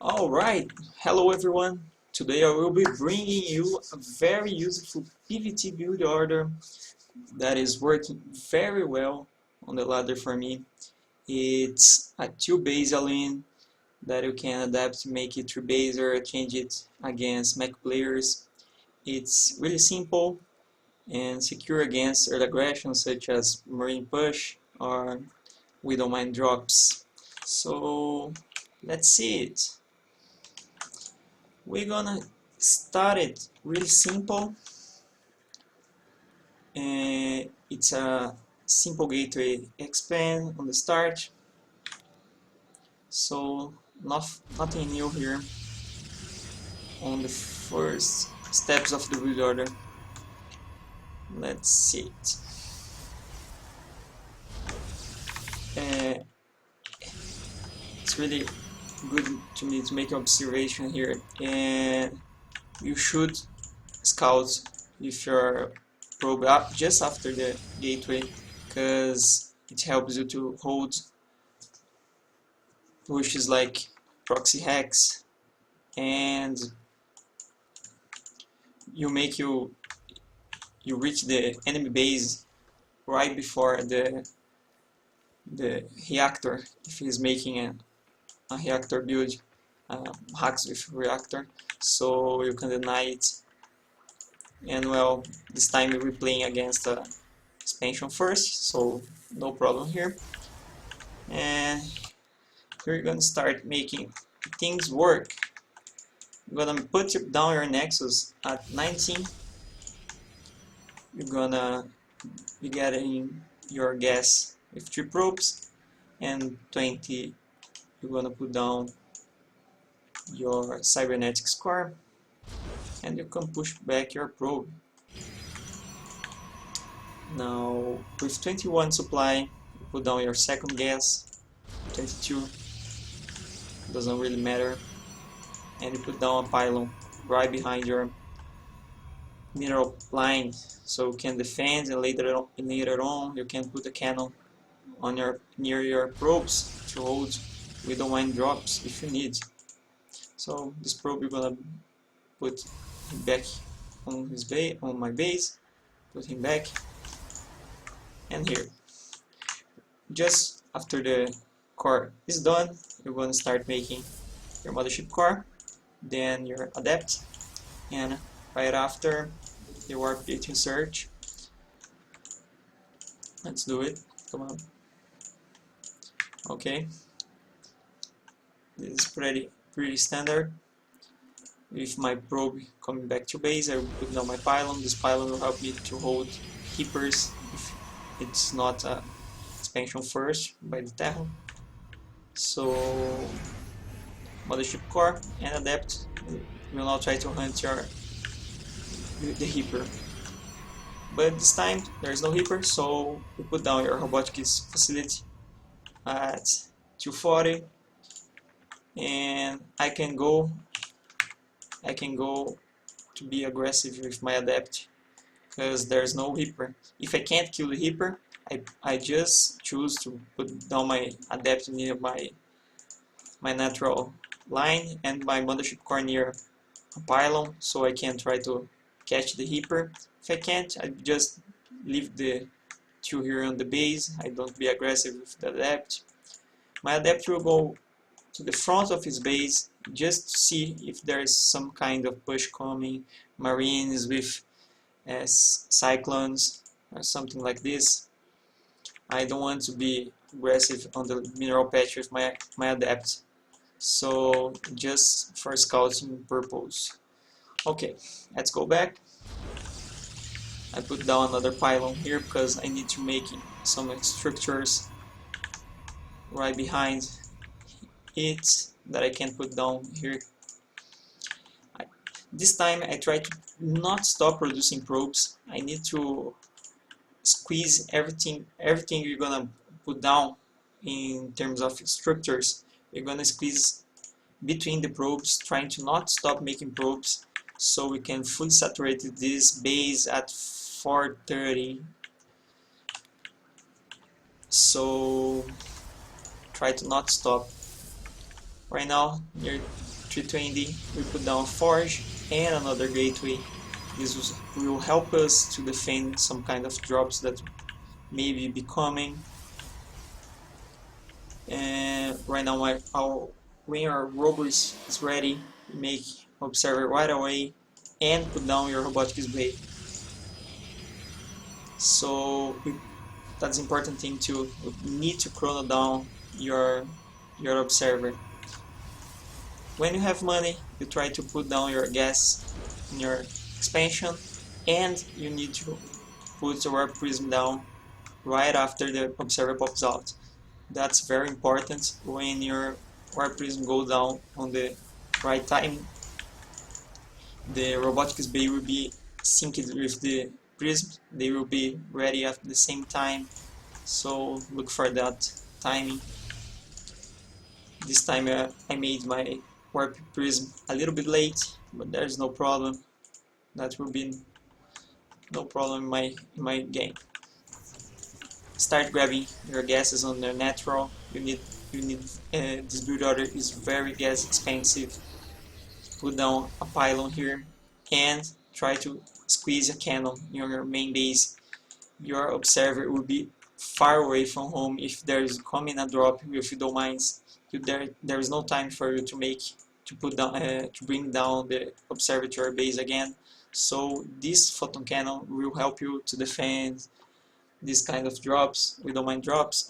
Alright, hello everyone. Today I will be bringing you a very useful PvT build order that is working very well on the ladder for me. It's a 2-base Allin that you can adapt to make it 3-base or change it against mech players. It's really simple and secure against early aggression such as marine push or widow mine drops. So let's see it. We're gonna start it really simple. It's a simple gateway explain on the start, so nothing new here on the first steps of the build order. Let's see it. It's really good to me to make an observation here, and you should scout with your probe up just after the gateway, because it helps you to hold pushes like proxy hacks, and you reach the enemy base right before the reactor, if he's making a reactor build, hacks with reactor, so you can deny it. And well, this time we're playing against a expansion first, so no problem here. And we're gonna start making things work. You're gonna put down your nexus at 19. You're gonna be getting your gas with 3 probes, and 20 you're gonna put down your cybernetics core, and you can push back your probe. Now with 21 supply, you put down your second gas, 22, doesn't really matter, and you put down a pylon right behind your mineral line, so you can defend, and later on you can put a cannon on near your probes to hold widow mine drops if you need. So this probe you're gonna put him back on my base, put him back, and here. Just after the core is done, you're gonna start making your mothership core, then your adept, and right after the warp gate insert. Let's do it. Come on. Okay. This is pretty standard. With my probe coming back to base, I will put down my pylon. This pylon will help me to hold keepers if it's not expansion first by the Terra. So mothership core and adept will now try to hunt the Reaper. But this time there is no Reaper, so you put down your robotics facility at 240, and I can go to be aggressive with my adept because there's no Reaper. If I can't kill the Reaper, I just choose to put down my adept near my natural line and my mothership core near a pylon, so I can try to catch the Reaper. If I can't, I just leave the 2 here on the base. I don't be aggressive with the adept. My adept will go to the front of his base just to see if there is some kind of push coming, marines with cyclones or something like this. I don't want to be aggressive on the mineral patch with my adept, so just for scouting purpose. Okay, let's go back. I put down another pylon here because I need to make some structures right behind it that I can put down here. This time I try to not stop producing probes. I need to squeeze everything you're gonna put down in terms of structures. You're gonna squeeze between the probes, trying to not stop making probes, so we can fully saturate this base at 430. So try to not stop. Right now 320, we put down a forge and another gateway. This will help us to defend some kind of drops that may be coming. And right now, when our robot is ready, make observer right away and put down your robotics bay. So that's important thing too. You need to chrono down your observer. When you have money, you try to put down your gas in your expansion, and you need to put your prism down right after the observer pops out. That's very important. When your warp prism goes down on the right time, the robotics bay will be synced with the prism. They will be ready at the same time, so look for that timing. This time I made my warp prism a little bit late, but there's no problem. That will be no problem in my game. Start grabbing your gases on the natural. You need this build order is very gas expensive. Put down a pylon here and try to squeeze a cannon in your main base. Your observer will be far away from home if there is coming a drop with domains. There is no time for you to bring down the observer to your base again. So this photon cannon will help you to defend these kind of drops, we don't mind drops,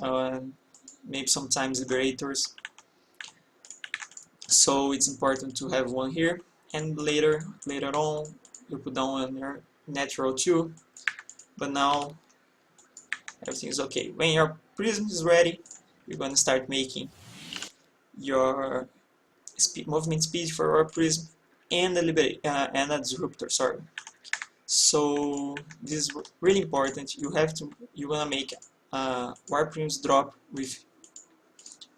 maybe sometimes liberators. So it's important to have one here, and later on you put down on your natural too. But now everything is okay. When your prism is ready, you're going to start making your movement speed for your prism and a disruptor. Sorry. So this is really important. You're gonna make warp prisms drop with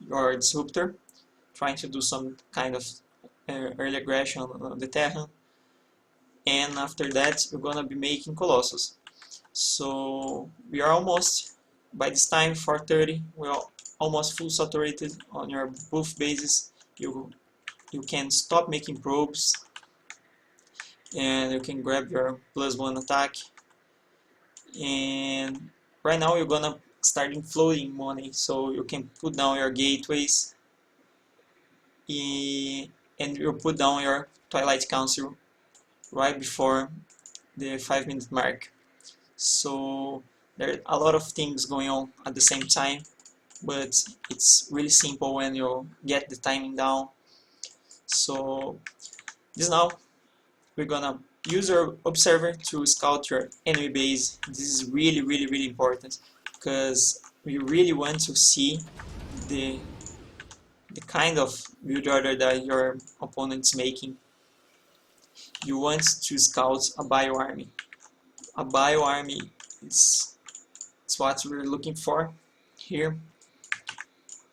your disruptor, trying to do some kind of early aggression on the Terran, and after that you're gonna be making Colossus. So we are almost, by this time 4:30, we are almost full saturated on your buff bases. You can stop making probes, and you can grab your +1 attack. And right now you're gonna start infloating money, so you can put down your gateways, and you put down your Twilight Council right before the 5-minute mark. So there are a lot of things going on at the same time, but it's really simple when you get the timing down. So this now, we're gonna use our observer to scout your enemy base. This is really important, because we really want to see the kind of build order that your opponent's making. You want to scout a bio army. A bio army is what we're looking for here.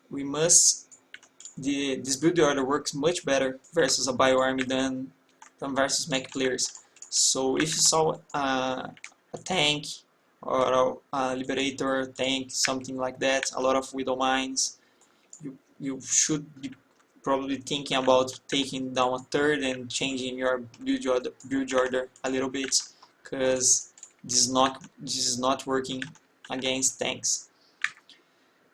We must this build order works much better versus a bio army than versus mech players. So if you saw a tank or a liberator tank, something like that, a lot of widow mines, you should be probably thinking about taking down a third and changing your build order a little bit, because this is not working against tanks.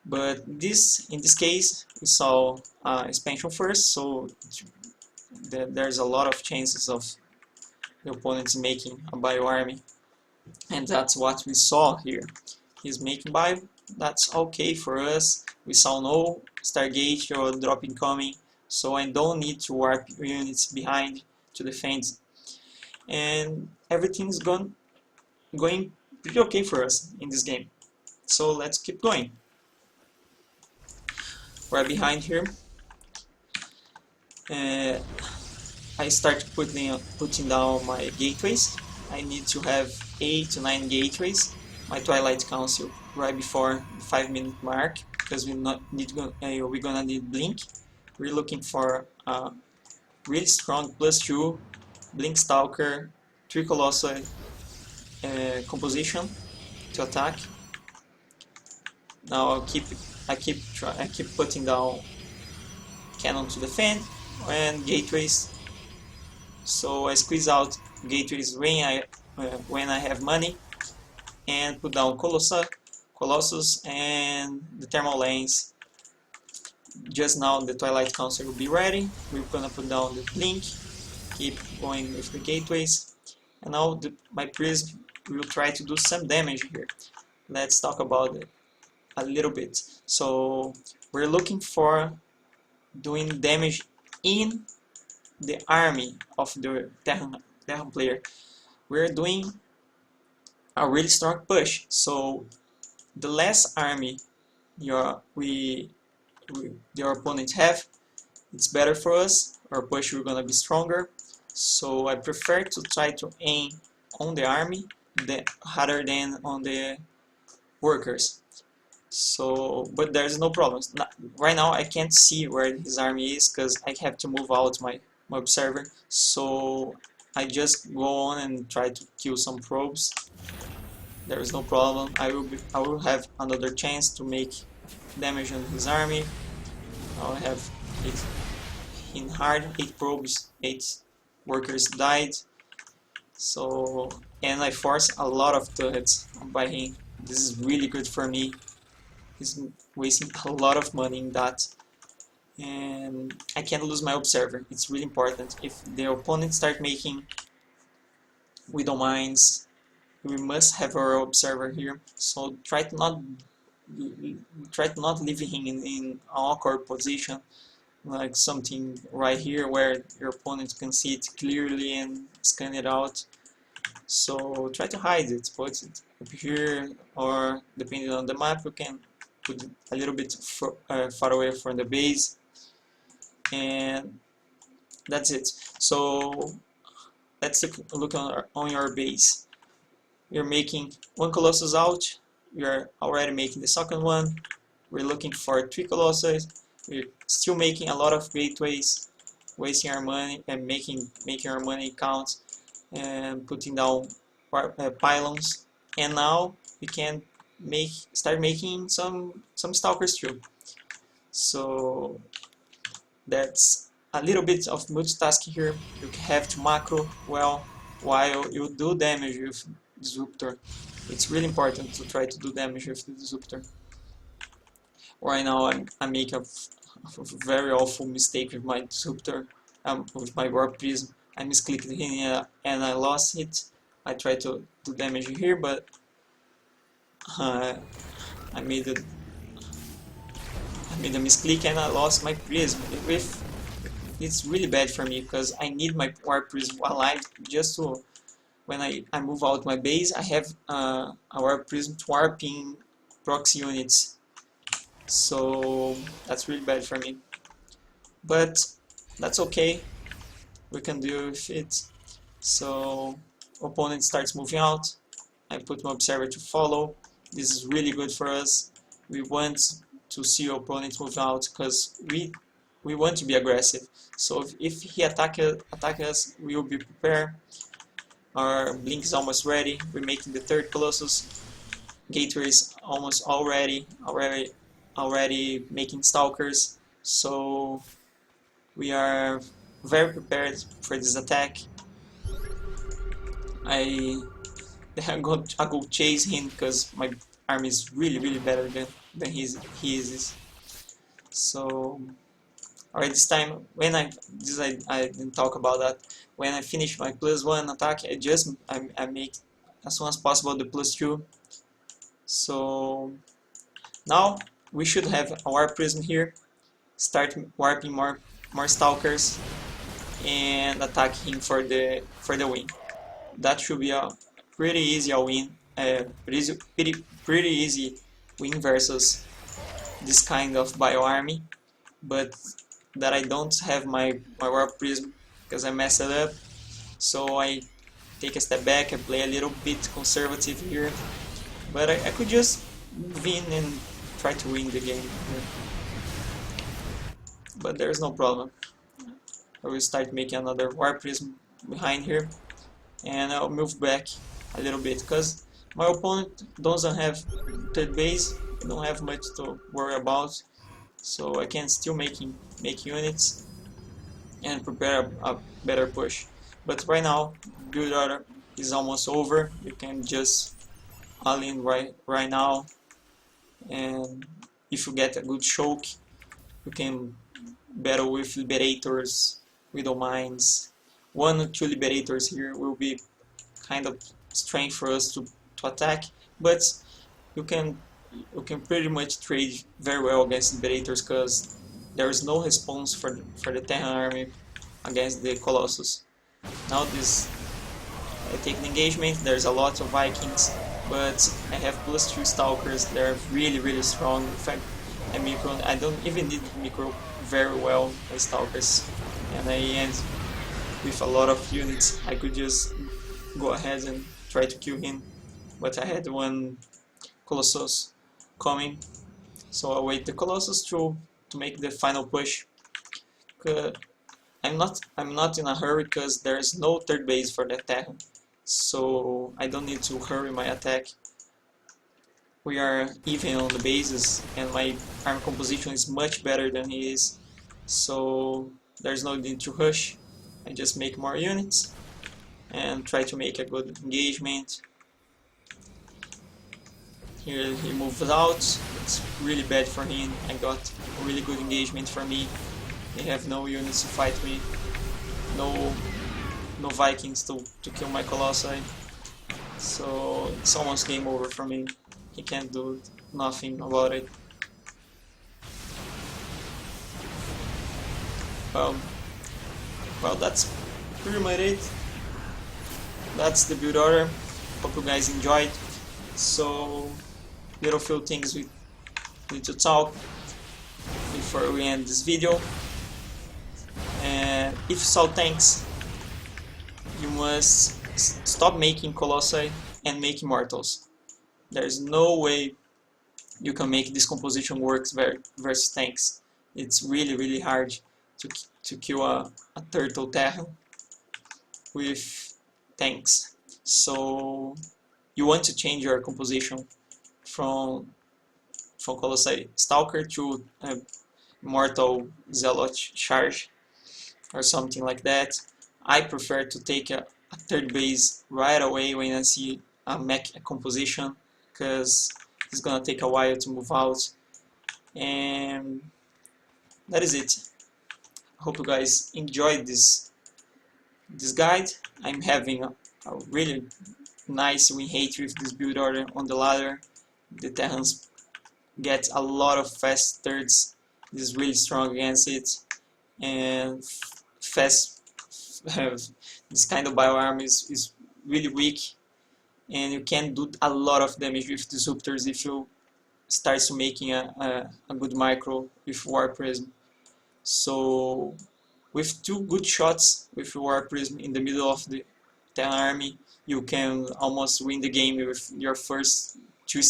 But in this case, we saw expansion first, so there's a lot of chances of the opponents making a bio army, and that's what we saw here. He's making bio. That's okay for us. We saw no Stargate or drop incoming, so I don't need to warp units behind to defend, and everything's going pretty okay for us in this game. So let's keep going. We're behind here. I start putting down my gateways. I need to have 8 to 9 gateways. My Twilight Council right before the 5-minute mark, because we're gonna need blink. We're looking for really strong +2 blink stalker, 3 colossal composition to attack. Now I keep putting down cannon to defend, and gateways. So I squeeze out gateways when I have money, and put down Colossus and the thermal lanes. Just now the Twilight Council will be ready. We're gonna put down the Blink, keep going with the gateways, and now my Prism will try to do some damage here. Let's talk about it a little bit. So we're looking for doing damage in the army of the Terran player. We're doing a really strong push. So the less army your opponent have, it's better for us. Our push we're gonna be stronger. So I prefer to try to aim on the army rather than on the workers. So, but there's no problem. Right now I can't see where his army is because I have to move out my observer. So I just go on and try to kill some probes. There is no problem. I will have another chance to make damage on his army. I'll have 8 probes, 8 workers died. So, and I force a lot of turrets by him. This is really good for me. He's wasting a lot of money in that. And I can't lose my observer. It's really important. If the opponent start making widow mines, we must have our observer here. So try to not leave him in an awkward position, like something right here where your opponent can see it clearly and scan it out. So try to hide it, put it up here, or depending on the map you can put it a little bit far away from the base, and that's it. So let's look on your base. You're making 1 Colossus out, we're already making the second one, we're looking for 3 Colossus, we're still making a lot of gateways, wasting our money and making our money count, and putting down pylons, and now we can start making some stalkers too. So that's a little bit of multitasking here. You have to macro well while you do damage with Disruptor. It's really important to try to do damage with the Disruptor. Right now I make a very awful mistake with my Disruptor, with my Warp Prism. I misclicked here and I lost it. I tried to do damage here, but I made a misclick and I lost my Prism. It's really bad for me because I need my Warp Prism alive just to, when I move out my base, I have a Warp Prism to warping proxy units. So that's really bad for me. But that's okay. We can deal with it. So opponent starts moving out. I put my observer to follow. This is really good for us. We want to see opponents move out because we want to be aggressive. So if he attack us, we will be prepared. Our blink is almost ready. We're making the 3rd Colossus. Gateway is almost already making stalkers. So we are very prepared for this attack. I go chase him because my army is really better than his is. So alright, this time when I didn't talk about that. When I finish my +1 attack, I make as soon as possible the +2. So now we should have a Warp Prism here. Start warping more stalkers and attack him for the win. That should be a pretty easy win. Pretty easy win versus this kind of bio army, but that I don't have my Warp Prism because I messed it up. So I take a step back and play a little bit conservative here, but I could just move in and try to win the game here. But there's no problem. I will start making another Warp Prism behind here, and I'll move back a little bit because my opponent doesn't have 3rd base, don't have much to worry about, so I can still make units. and prepare a better push. But right now, build order is almost over. You can just Allin right now, and if you get a good choke, you can battle with liberators, widow mines. 1 or 2 liberators here will be kind of strange for us to attack, but you can pretty much trade very well against liberators because there is no response for the Terran army against the Colossus. Now this I take the engagement, there's a lot of Vikings, but I have +2 Stalkers, they're really strong. In fact, I don't even need micro very well as Stalkers, and I end with a lot of units. I could just go ahead and try to kill him, but I had one Colossus coming, so I'll wait the Colossus to make the final push. I'm not in a hurry because there's no third base for the Terran, so I don't need to hurry my attack. We are even on the bases, and my arm composition is much better than he is, so there's no need to rush. I just make more units and try to make a good engagement. Here he moves out, it's really bad for him. I got a really good engagement for me. They have no units to fight me, no Vikings to kill my Colossi, so it's almost game over for me. He can't do nothing about it. Well, that's pretty much it. That's the build order. Hope you guys enjoyed. So, little few things we need to talk before we end this video. And if you saw tanks, you must stop making Colossi and make Immortals. There's no way you can make this composition work versus tanks. It's really hard to kill a turtle Terran with tanks. So you want to change your composition from Colossi Stalker to Immortal Zealot Charge or something like that. I prefer to take a third base right away when I see a mech composition, because it's gonna take a while to move out. And that is it. I hope you guys enjoyed this guide. I'm having a really nice win rate with this build order on the ladder. The Terrans get a lot of fast thirds. This is really strong against it, and fast this kind of bioarmor is really weak, and you can do a lot of damage with disruptors if you start making a good micro with War Prism. So with 2 good shots with War Prism in the middle of the Terran army, you can almost win the game with your first two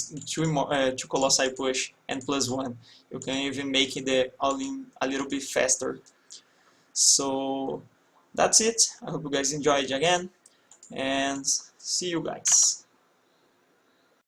Colossi push and +1. You can even make the Allin a little bit faster. So that's it. I hope you guys enjoyed again, and see you guys.